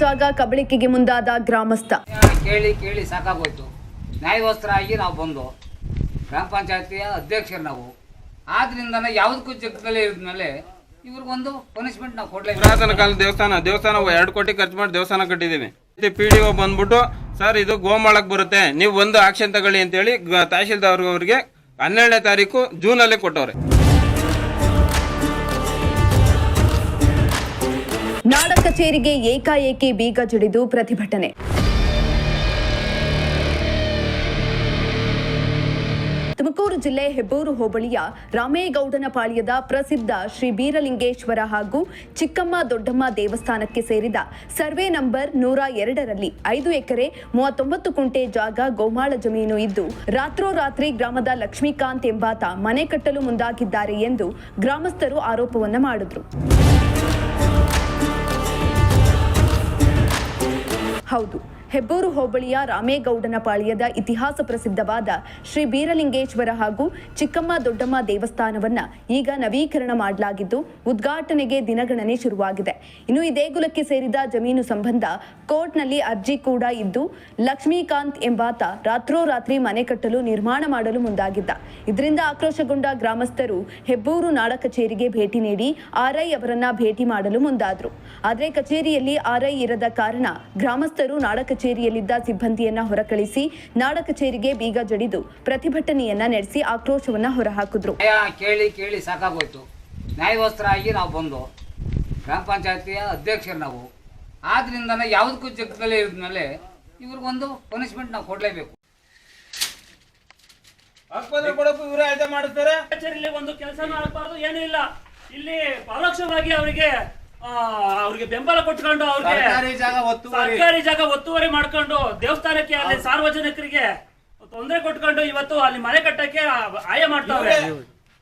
ಜಾಗ ಕಬಳಿಕೆಗೆ ಮುಂದಾದ ಗ್ರಾಮಸ್ಥ. ಕೇಳಿ ಕೇಳಿ ಸಾಕಾಗೋಯ್ತು. ನ್ಯಾಯವಾಸ್ತರಾಗಿ ನಾವು ಬಂದು ಗ್ರಾಮ ಪಂಚಾಯತಿಯ ಅಧ್ಯಕ್ಷರು ನಾವು ಆದ್ರಿಂದನೇ ಯಾವುದಕ್ಕೂ ಜಗದಲ್ಲಿ ಇದ್ಮೇಲೆ ಇವ್ರಿಗೊಂದು ಪನಿಷ್ಮೆಂಟ್ ನಾವು ಕೊಡ್ಲೇಬೇಕು. ಪುರಾತನ ಕಾಲದ ದೇವಸ್ಥಾನ 2 ಕೋಟಿ ಖರ್ಚು ಮಾಡಿ ದೇವಸ್ಥಾನ ಕಟ್ಟಿದ್ದೀವಿ. PDO ಬಂದ್ಬಿಟ್ಟು ಸರ್ ಇದು ಗೋಮಾಳಕ್ಕೆ ಬರುತ್ತೆ, ನೀವು ಒಂದು ಆಕ್ಷನ್ ತಗೊಳ್ಳಿ ಅಂತೇಳಿ ತಹಶೀಲ್ದಾರ್ ಅವರಿಗೆ 12ನೇ ತಾರೀಕು ಜೂನಲ್ಲಿ ಕೊಟ್ಟವ್ರೆ. ನಾಡ ಕಚೇರಿಗೆ ಏಕಾಏಕಿ ಬೀಗ ಜಡಿದು ಪ್ರತಿಭಟನೆ. ತುಮಕೂರು ಜಿಲ್ಲೆ ಹೆಬ್ಬೂರು ಹೋಬಳಿಯ ರಾಮೇಗೌಡನಪಾಳ್ಯದ ಪ್ರಸಿದ್ಧ ಶ್ರೀ ಬೀರಲಿಂಗೇಶ್ವರ ಹಾಗೂ ಚಿಕ್ಕಮ್ಮ ದೊಡ್ಡಮ್ಮ ದೇವಸ್ಥಾನಕ್ಕೆ ಸೇರಿದ ಸರ್ವೆ ನಂಬರ್ 102ರಲ್ಲಿ 5 ಎಕರೆ 39 ಕುಂಟೆ ಜಾಗ ಗೋಮಾಳ ಜಮೀನು ಇದ್ದು ರಾತ್ರೋರಾತ್ರಿ ಗ್ರಾಮದ ಲಕ್ಷ್ಮೀಕಾಂತ್ ಎಂಬಾತ ಮನೆ ಕಟ್ಟಲು ಮುಂದಾಗಿದ್ದಾರೆ ಎಂದು ಗ್ರಾಮಸ್ಥರು ಆರೋಪವನ್ನ ಮಾಡಿದ್ರು. ಹೌದು, ಹೆಬ್ಬೂರು ಹೋಬಳಿಯ ರಾಮೇಗೌಡನಪಾಳ್ಯದ ಇತಿಹಾಸ ಪ್ರಸಿದ್ಧವಾದ ಶ್ರೀ ಬೀರಲಿಂಗೇಶ್ವರ ಹಾಗೂ ಚಿಕ್ಕಮ್ಮ ದೊಡ್ಡಮ್ಮ ದೇವಸ್ಥಾನವನ್ನ ಈಗ ನವೀಕರಣ ಮಾಡಲಾಗಿದ್ದು ಉದ್ಘಾಟನೆಗೆ ದಿನಗಣನೆ ಶುರುವಾಗಿದೆ. ಇನ್ನು ಈ ದೇಗುಲಕ್ಕೆ ಸೇರಿದ ಜಮೀನು ಸಂಬಂಧ ಕೋರ್ಟ್ನಲ್ಲಿ ಅರ್ಜಿ ಕೂಡ ಇದ್ದು ಲಕ್ಷ್ಮೀಕಾಂತ್ ಎಂಬಾತ ರಾತ್ರೋರಾತ್ರಿ ಮನೆ ಕಟ್ಟಲು ನಿರ್ಮಾಣ ಮಾಡಲು ಮುಂದಾಗಿದ್ದ. ಇದರಿಂದ ಆಕ್ರೋಶಗೊಂಡ ಗ್ರಾಮಸ್ಥರು ಹೆಬ್ಬೂರು ನಾಡ ಕಚೇರಿಗೆ ಭೇಟಿ ನೀಡಿ RI ಅವರನ್ನ ಭೇಟಿ ಮಾಡಲು ಮುಂದಾದ್ರು. ಆದರೆ ಕಚೇರಿಯಲ್ಲಿ RI ಇರದ ಕಾರಣ ಗ್ರಾಮಸ್ಥರು ನಾಡ ಕಚೇರಿಯಲ್ಲಿದ್ದ ಸಿಬ್ಬಂದಿಯನ್ನ ಹೊರಕಳಿಸಿ ನಾಡ ಕಚೇರಿಗೆ ಬೀಗ ಜಡಿದು ಪ್ರತಿಭಟನೆಯನ್ನ ನಡೆಸಿ ಆಕ್ರೋಶವನ್ನ ಹೊರಹಾಕಿದ್ರು. ಕೇಳಿ ಕೇಳಿ ಸಾಕಾಗೋಯ್ತು. ನ್ಯಾಯವಾಸ್ತರಾಗಿ ನಾವು ಬಂದು ಗ್ರಾಮ ಪಂಚಾಯತಿಯ ಅಧ್ಯಕ್ಷರು ನಾವು ಆದ್ರಿಂದನೇ ಯಾವುದಕ್ಕೂ ಜಗದಲ್ಲಿ ಇದ್ಮೇಲೆ ಇವ್ರಿಗೊಂದು ಪನಿಷ್ಮೆಂಟ್ ನಾವು ಕೊಡ್ಲೇಬೇಕು. ಕಚೇರಿಯಲ್ಲಿ ಒಂದು ಕೆಲಸ ಮಾಡಬಾರ್ದು, ಏನೂ ಇಲ್ಲ. ಇಲ್ಲಿ ಪರೋಕ್ಷವಾಗಿ ಅವರಿಗೆ ಬೆಂಬಲ ಕೊಟ್ಕೊಂಡು ಅವ್ರಿಗೆ ಸರ್ಕಾರಿ ಜಾಗ ಒತ್ತುವರಿ ಮಾಡ್ಕೊಂಡು ದೇವಸ್ಥಾನಕ್ಕೆ ಅಲ್ಲಿ ಸಾರ್ವಜನಿಕರಿಗೆ ತೊಂದರೆ ಕೊಟ್ಕೊಂಡು ಇವತ್ತು ಅಲ್ಲಿ ಮನೆ ಕಟ್ಟಕ್ಕೆ ಆಯ ಮಾಡ್ತಾವ್ರೆ.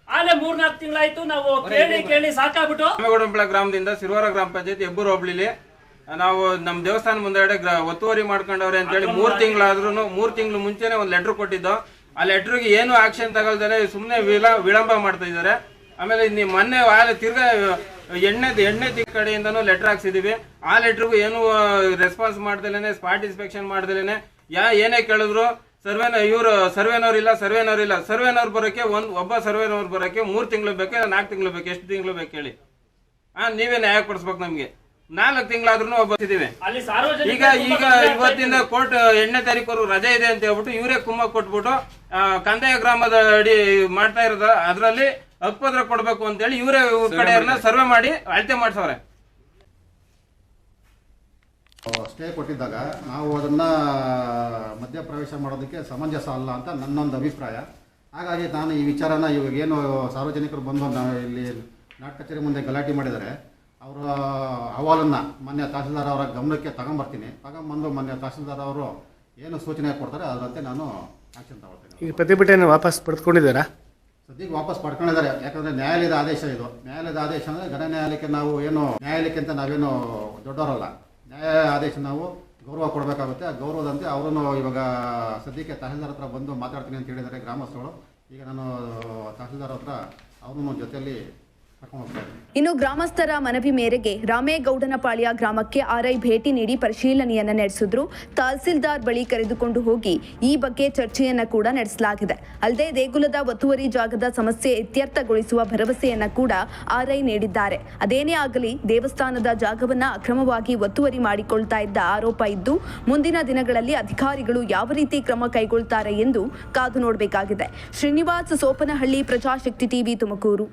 ಆಲೆ 3-4 ತಿಂಗಳಾಯ್ತು ನಾವು ಕೇಳಿ ಕೇಳಿ ಸಾಕಾಗ್ಬಿಟ್ಟು ರಾಮೇಗೌಡನಪಾಳ್ಯ ಗ್ರಾಮದಿಂದ ಸಿರುವಾರ ಗ್ರಾಮ ಪಂಚಾಯತಿ ಹೆಬ್ಬೂರು ಹೋಬಳಿಲಿ ನಾವು ನಮ್ಮ ದೇವಸ್ಥಾನ ಮುಂದೆಡೆ ಒತ್ತುವರಿ ಮಾಡ್ಕೊಂಡವ್ರೆ ಅಂತೇಳಿ 3 ತಿಂಗಳಾದ್ರೂ 3 ತಿಂಗಳು ಮುಂಚೆನೆ ಒಂದು ಲೆಟರ್ ಕೊಟ್ಟಿದ್ದು. ಆ ಲೆಟರ್ಗೆ ಏನು ಆಕ್ಷನ್ ತಗೊಳ್ತಾರೆ ಸುಮ್ಮನೆ ವಿಳಂಬ ಮಾಡ್ತಾ ಇದ್ದಾರೆ. ಆಮೇಲೆ ಮೊನ್ನೆ ತಿರ್ಗಾ ಎಣ್ಣೆ ಕಡೆಯಿಂದನೂ ಲೆಟರ್ ಹಾಕ್ಸಿದೀವಿ. ಆ ಲೆಟರ್ಗೂ ಏನು ರೆಸ್ಪಾನ್ಸ್ ಮಾಡ್ದಲೇನೆ, ಸ್ಪಾಟ್ ಇನ್ಸ್ಪೆಕ್ಷನ್ ಮಾಡ್ದಲೇನೆ ಏನೇ ಕೇಳಿದ್ರು ಸರ್ವೇನವ್ರು ಇಲ್ಲ. ಸರ್ವೇನವ್ರು ಬರೋಕೆ ಒಬ್ಬ ಸರ್ವೇನವ್ರು ಬರೋಕೆ 3 ತಿಂಗಳು ಬೇಕು, 4 ತಿಂಗಳು ಬೇಕು, ಎಷ್ಟು ತಿಂಗಳು ಬೇಕು ಹೇಳಿ? ನೀವೇ ನ್ಯಾಯ ಕೊಡಿಸ್ಬೇಕು. ನಮ್ಗೆ 4 ತಿಂಗಳಾದ್ರೂ ಒಬ್ಬರಿದ್ದೀವಿ. ಈಗ ಇವತ್ತಿಂದ ಕೋರ್ಟ್ 8ನೇ ತಾರೀಕು ರಜೆ ಇದೆ ಅಂತ ಹೇಳ್ಬಿಟ್ಟು ಇವರೇ ಕುಮ್ಮ ಕೊಟ್ಬಿಟ್ಟು ಕಂದಾಯ ಗ್ರಾಮದ ಅಡಿ ಮಾಡ್ತಾ ಇರೋದ ಅದ್ರಲ್ಲಿ ಹಕ್ಕುಪತ್ರ ಕೊಡ್ಬೇಕು ಅಂತೇಳಿ ಇವರೇ ಕಡೆಯವ್ರನ್ನ ಸರ್ವೆ ಮಾಡಿ ಅಳತೆ ಮಾಡ್ಸವ್ರೆ. ಸ್ಟೇ ಕೊಟ್ಟಿದ್ದಾಗ ನಾವು ಅದನ್ನ ಮಧ್ಯಪ್ರವೇಶ ಮಾಡೋದಕ್ಕೆ ಸಮಂಜಸ ಅಲ್ಲ ಅಂತ ನನ್ನೊಂದು ಅಭಿಪ್ರಾಯ. ಹಾಗಾಗಿ ನಾನು ಈ ವಿಚಾರನ ಇವಾಗೇನು ಸಾರ್ವಜನಿಕರು ಬಂದು ಇಲ್ಲಿ ನಾಡ ಕಚೇರಿ ಮುಂದೆ ಗಲಾಟೆ ಮಾಡಿದರೆ ಅವರ ಅಹವಾಲನ್ನು ಮಾನ್ಯ ತಹಸೀಲ್ದಾರ್ ಅವರ ಗಮನಕ್ಕೆ ತಗೊಂಬಂದು ಮಾನ್ಯ ತಹಸೀಲ್ದಾರ್ ಅವರು ಏನು ಸೂಚನೆ ಕೊಡ್ತಾರೆ ಅದರಂತೆ ನಾನು ಆಕ್ಷನ್ ತಗೊಳ್ತೇನೆ. ಈಗ ಪ್ರತಿಭಟನೆ ವಾಪಸ್ ಪಡೆದುಕೊಂಡಿದ್ದಾರಾ? ಸದ್ಯಕ್ಕೆ ವಾಪಸ್ ಪಡ್ಕೊಂಡಿದ್ದಾರೆ. ಯಾಕಂದರೆ ನ್ಯಾಯಾಲಯದ ಆದೇಶ ಇದು. ನ್ಯಾಯಾಲಯದ ಆದೇಶ ಅಂದರೆ ಗಣ ನ್ಯಾಯಾಲಯಕ್ಕೆ ನಾವು ನ್ಯಾಯಾಲಯಕ್ಕೆ ಅಂತ ನಾವೇನು ದೊಡ್ಡವರಲ್ಲ. ನ್ಯಾಯ ಆದೇಶ ನಾವು ಗೌರವ ಕೊಡಬೇಕಾಗುತ್ತೆ. ಆ ಗೌರವದಂತೆ ಅವರನ್ನು ಇವಾಗ ಸದ್ಯಕ್ಕೆ ತಹಸೀಲ್ದಾರ್ ಹತ್ರ ಬಂದು ಮಾತಾಡ್ತೀನಿ ಅಂತ ಹೇಳಿದ್ದಾರೆ ಗ್ರಾಮಸ್ಥರು. ಈಗ ನಾನು ತಹಸೀಲ್ದಾರ್ ಹತ್ರ ಅವರನ್ನು ಜೊತೆಯಲ್ಲಿ ಇನ್ನು ಗ್ರಾಮಸ್ಥರ ಮನವಿ ಮೇರೆಗೆ ರಾಮೇಗೌಡನಪಾಳ್ಯ ಗ್ರಾಮಕ್ಕೆ RI ಭೇಟಿ ನೀಡಿ ಪರಿಶೀಲನೆಯನ್ನ ನಡೆಸಿದ್ರು. ತಹಸೀಲ್ದಾರ್ ಬಳಿ ಕರೆದುಕೊಂಡು ಹೋಗಿ ಈ ಬಗ್ಗೆ ಚರ್ಚೆಯನ್ನ ಕೂಡ ನಡೆಸಲಾಗಿದೆ. ಅಲ್ಲದೆ ದೇಗುಲದ ಒತ್ತುವರಿ ಜಾಗದ ಸಮಸ್ಯೆ ಇತ್ಯರ್ಥಗೊಳಿಸುವ ಭರವಸೆಯನ್ನ ಕೂಡ RI ನೀಡಿದ್ದಾರೆ. ಅದೇನೇ ಆಗಲಿ ದೇವಸ್ಥಾನದ ಜಾಗವನ್ನ ಅಕ್ರಮವಾಗಿ ಒತ್ತುವರಿ ಮಾಡಿಕೊಳ್ತಾ ಇದ್ದ ಆರೋಪ ಇದ್ದು ಮುಂದಿನ ದಿನಗಳಲ್ಲಿ ಅಧಿಕಾರಿಗಳು ಯಾವ ರೀತಿ ಕ್ರಮ ಕೈಗೊಳ್ತಾರೆ ಎಂದು ಕಾದು ನೋಡಬೇಕಾಗಿದೆ. ಶ್ರೀನಿವಾಸ್ ಸೋಪನಹಳ್ಳಿ, ಪ್ರಜಾಶಕ್ತಿ TV, ತುಮಕೂರು.